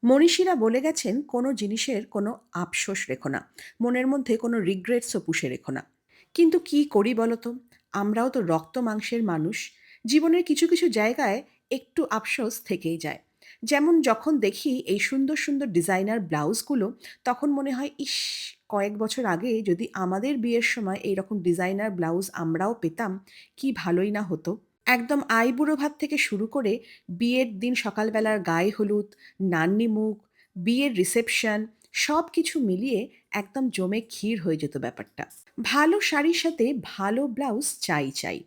মনীষীরা বলে গেছেন কোনো জিনিসের কোনো আফসোস রেখো না, মনের মধ্যে কোনো রিগ্রেটসও পুষে রেখো না। কিন্তু কি করি বলো তো, আমরাও তো রক্ত মাংসের মানুষ। জীবনের কিছু কিছু জায়গায় একটু আফসোস থেকেই যায়। যেমন যখন দেখি এই সুন্দর সুন্দর ডিজাইনার ব্লাউজগুলো, তখন মনে হয় ইস, কয়েক বছর আগে যদি আমাদের বিয়ের সময় এইরকম ডিজাইনার ব্লাউজ আমরাও পেতাম, কি ভালোই না হতো। একদম আইবুড়ো ভাত থেকে শুরু করে বিয়ের দিন সকালবেলার গায়ে হলুদ, নান্নি মুখ, বিয়ের রিসেপশন, সব কিছু মিলিয়ে একদম জমে ক্ষীর হয়ে যেত ব্যাপারটা। ভালো শাড়ির সাথে ভালো ব্লাউজ চাই চাই।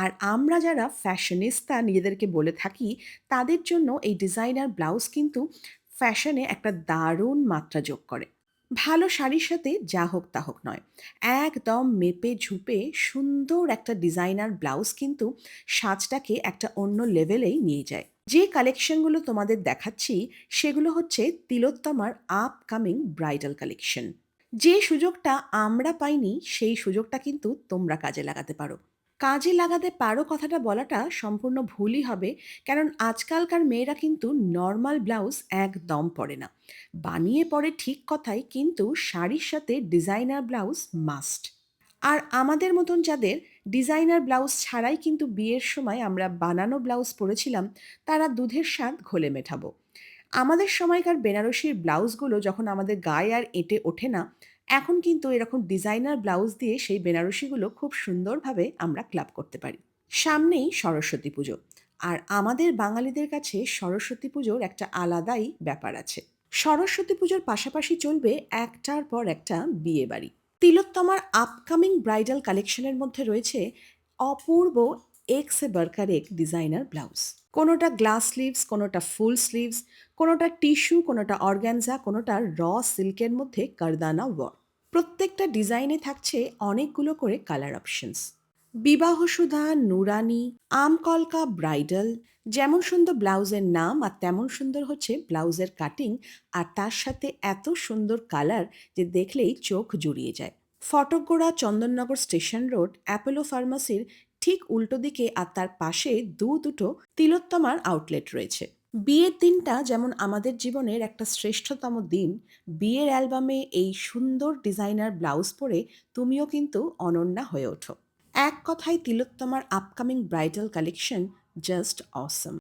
আর আমরা যারা ফ্যাশনিস্তা নিজেদেরকে বলে থাকি, তাদের জন্য এই ডিজাইনার ব্লাউজ কিন্তু ফ্যাশনে একটা দারুণ মাত্রা যোগ করে। ভালো শাড়ির সাথে যা হোক তা হোক নয়, একদম মেপে ঝুপে সুন্দর একটা ডিজাইনার ব্লাউজ কিন্তু সাজটাকে একটা অন্য লেভেলেই নিয়ে যায়। যে কালেকশনগুলো তোমাদের দেখাচ্ছি, সেগুলো হচ্ছে তিলোত্তমার আপকামিং ব্রাইডাল কালেকশন। যে সুযোগটা আমরা পাইনি, সেই সুযোগটা কিন্তু তোমরা কাজে লাগাতে পারো। কাজে লাগাতে পারো কথাটা বলাটা সম্পূর্ণ ভুলই হবে, কারণ আজকালকার মেয়েরা কিন্তু নর্মাল ব্লাউজ একদম পরে না। বানিয়ে পরে ঠিক কথাই, কিন্তু শাড়ির সাথে ডিজাইনার ব্লাউজ মাস্ট। আর আমাদের মতন যাদের ডিজাইনার ব্লাউজ ছাড়াই কিন্তু বিয়ের সময় আমরা বানানো ব্লাউজ পরেছিলাম, তারা দুধের স্বাদ ঘোলে মেটাবো। আমাদের সময়কার বেনারসির ব্লাউজগুলো যখন আমাদের গায়ে আর এঁটে ওঠে না, এখন কিন্তু এরকম ডিজাইনার ব্লাউজ দিয়ে সেই বেনারসিগুলো খুব সুন্দরভাবে আমরা ক্লাব করতে পারি। সামনেই সরস্বতী পুজো। আর আমাদের বাঙালিদের কাছে সরস্বতী পুজোর একটা আলাদাই ব্যাপার আছে। সরস্বতী পুজোর পাশাপাশি চলবে একটার পর একটা বিয়ে বাড়ি। তিলোত্তমার আপকামিং ব্রাইডাল কালেকশনের মধ্যে রয়েছে অপূর্ব এক সে বরকার এক ডিজাইনার ব্লাউজ। কোনোটা গ্লাস স্লিভস, কোনোটা ফুল স্লিভস, কোনোটা টিস্যু, কোনোটা অর্গ্যানজা, কোনোটা সিল্কের মধ্যে কারদানা ওয়ার্ক। প্রত্যেকটা ডিজাইনে থাকছে অনেকগুলো করে কালার অপশনস। বিবাহসুধা, নুরানি, আমকলকা ব্রাইডাল। যেমন সুন্দর ব্লাউজের নাম, আর তেমন সুন্দর হচ্ছে ব্লাউজের কাটিং, আর তার সাথে এত সুন্দর কালার যে দেখলেই চোখ জুড়িয়ে যায়। ফটকগোড়া চন্দননগর স্টেশন রোড, অ্যাপোলো ফার্মাসির ঠিক উল্টো দিকে আর তার পাশে দুটো তিলোত্তমার আউটলেট রয়েছে। বিয়ের দিনটা যেমন আমাদের জীবনের একটা শ্রেষ্ঠতম দিন, বিয়ের অ্যালবামে এই সুন্দর ডিজাইনার ব্লাউজ পরে তুমিও কিন্তু অনন্যা হয়ে ওঠো। এক কথায় তিলোত্তমার আপকামিং ব্রাইডাল কালেকশন জাস্ট অসম।